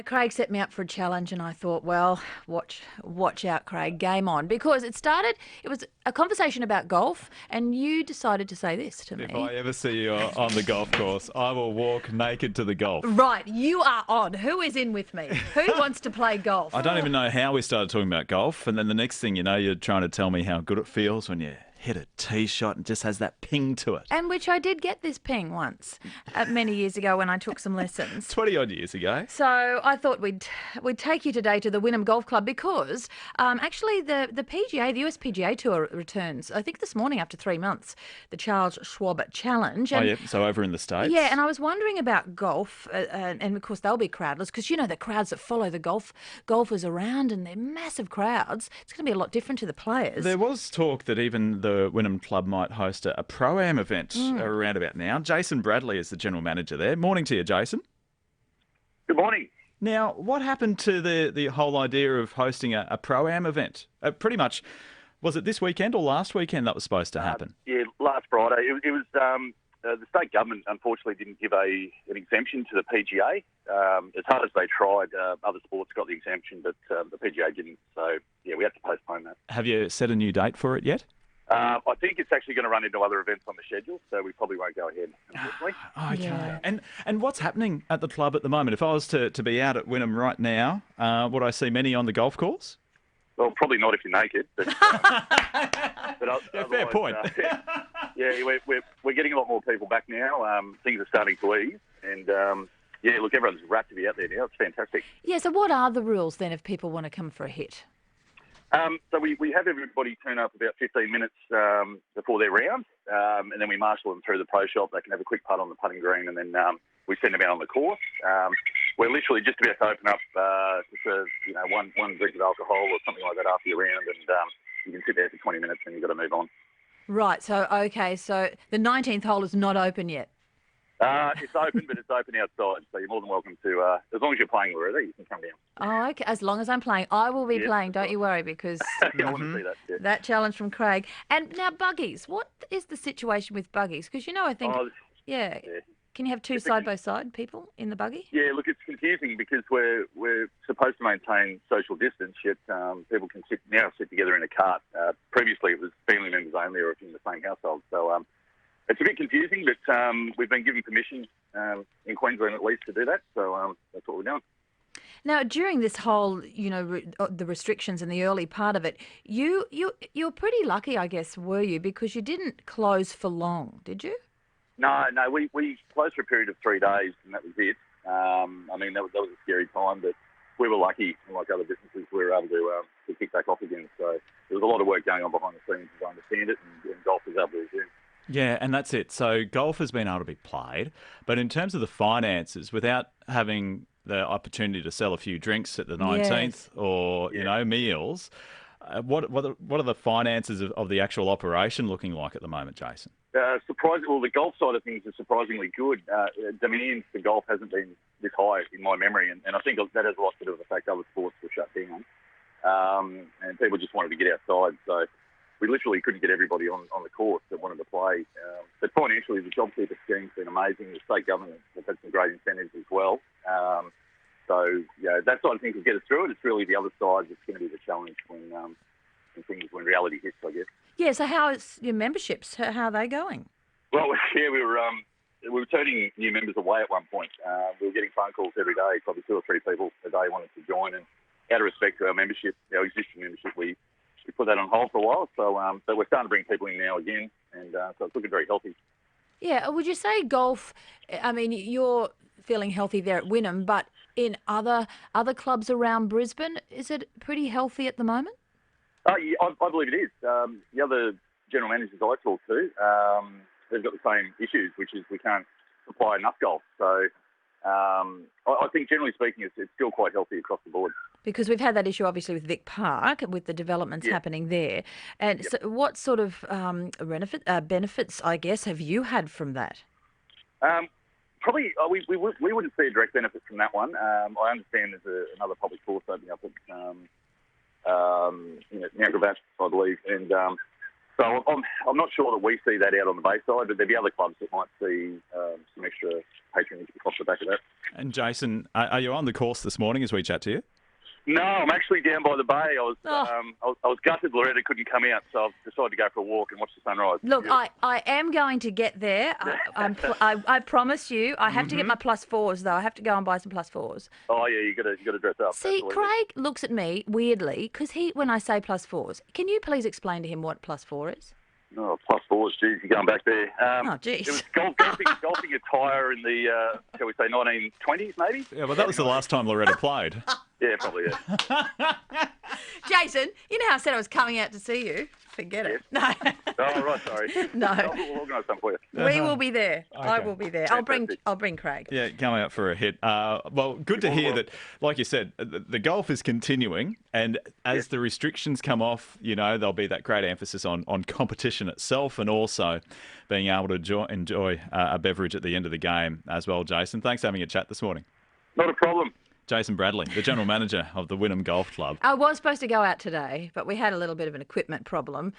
Craig set me up for a challenge and I thought, well, watch out, Craig, game on. Because it was a conversation about golf and you decided to say this to If me. I ever see you on the golf course, I will walk naked to the golf. Right, you are on. Who is in with me? Who wants to play golf? I don't even know how we started talking about golf, and then the next thing you know, you're trying to tell me how good it feels when you hit a tee shot and just has that ping to it. And which I did get this ping once, many years ago when I took some lessons. 20-odd years ago. So I thought we'd take you today to the Wynnum Golf Club because actually the PGA, the US PGA Tour returns, I think this morning after 3 months, the Charles Schwab Challenge. And, so over in the States? Yeah, and I was wondering about golf, and of course they'll be crowdless because you know the crowds that follow the golfers around and they're massive crowds. It's going to be a lot different to the players. There was talk that even the Wynnum Club might host a Pro-Am event around about now. Jason Bradley is the general manager there. Morning to you, Jason. Good morning. Now, what happened to the whole idea of hosting a Pro-Am event? Pretty much, was it this weekend or last weekend that was supposed to happen? Yeah, last Friday. It was the state government unfortunately didn't give an exemption to the PGA. As hard as they tried, other sports got the exemption, but the PGA didn't. So, yeah, we had to postpone that. Have you set a new date for it yet? I think it's actually going to run into other events on the schedule, so we probably won't go ahead, unfortunately. Okay. Yeah. And what's happening at the club at the moment? If I was to be out at Wynnum right now, would I see many on the golf course? Well, probably not if you're naked. But, Fair point. Yeah, we're getting a lot more people back now. Things are starting to ease, and yeah, look, everyone's rapt to be out there now. It's fantastic. Yeah, so what are the rules then if people want to come for a hit? So we have everybody turn up about 15 minutes before their round, and then we marshal them through the pro shop. They can have a quick putt on the putting green, and then we send them out on the course. We're literally just about to open up to serve, one drink of alcohol or something like that after your round, and you can sit there for 20 minutes and you've got to move on. Right, so the 19th hole is not open yet. It's open, but it's open outside, so you're more than welcome to, as long as you're playing Loretta, you can come down. Oh, okay. As long as I'm playing. I will be playing, don't you worry, because Yeah, I want to see that. Yeah. that challenge from Craig. And now buggies. What is the situation with buggies? Because, I think, Yeah. Can you have two side-by-side people in the buggy? Yeah, look, it's confusing because we're supposed to maintain social distance, yet people can sit together in a cart. Previously, it was family members only or in the same household. So it's a bit confusing, but we've been given permission in Queensland at least to do that. So that's what we're doing. Now, during this whole, the restrictions and the early part of it, you're pretty lucky, I guess, were you? Because you didn't close for long, did you? No, we closed for a period of 3 days, and that was it. I mean, that was a scary time, but we were lucky, like other businesses, we were able to kick back off again. So there was a lot of work going on behind the scenes, as I understand it, and golf was able to resume. Yeah, and that's it. So golf has been able to be played, but in terms of the finances, without having the opportunity to sell a few drinks at the 19th or, meals, what are the finances of the actual operation looking like at the moment, Jason? The golf side of things is surprisingly good. Demand for golf hasn't been this high in my memory, and I think that has a lot to do with the fact other sports were shut down, and people just wanted to get outside. So we literally couldn't get everybody on the course that wanted to play. But financially, the JobKeeper scheme's been amazing. The state government has had some great incentives as well. So that side of things will get us through it. It's really the other side that's going to be the challenge when reality hits, I guess. Yeah, so how is your memberships? How are they going? Well, yeah, we were turning new members away at one point. We were getting phone calls every day, probably 2 or 3 people a day wanted to join, and out of respect to our membership, our existing membership, we put that on hold for a while. So, but we're starting to bring people in now again, and so it's looking very healthy. Yeah, would you say golf? I mean, you're feeling healthy there at Wynnum, but in other clubs around Brisbane, is it pretty healthy at the moment? Yeah, I believe it is. The other general managers I talk to, they've got the same issues, which is we can't supply enough golf. So I think generally speaking, it's still quite healthy across the board. Because we've had that issue obviously with Vic Park, with the developments happening there. And so what sort of benefits, I guess, have you had from that? Probably, we wouldn't see a direct benefit from that one. I understand there's another public course opening up at Niagara, I believe, and So I'm not sure that we see that out on the Bayside, but there'll be other clubs that might see some extra patronage off the back of that. And Jason, are you on the course this morning as we chat to you? No, I'm actually down by the bay. I Oh. was gutted Loretta couldn't come out, so I've decided to go for a walk and watch the sunrise. Look, I am going to get there. I promise you. I have to get my +4s, though. I have to go and buy some +4s. Oh yeah, you got to dress up. See, absolutely. Craig looks at me weirdly because when I say +4s, can you please explain to him what +4 is? Oh, +4s, geez, you're going back there. Oh, geez. It was golfing attire in the, shall we say, 1920s, maybe? Yeah, well, that was the last time Loretta played. Yeah, probably, yeah. Jason, you know how I said I was coming out to see you? Forget it. No. Oh, right, sorry. No. We'll organise something for you. We will be there. I Okay. will be there. I'll bring Craig. Yeah, coming out for a hit. Well, good to hear that, like you said, the golf is continuing, and as the restrictions come off, there'll be that great emphasis on competition itself and also being able to enjoy a beverage at the end of the game as well. Jason, thanks for having a chat this morning. Not a problem. Jason Bradley, the general manager of the Wynnum Golf Club. I was supposed to go out today, but we had a little bit of an equipment problem.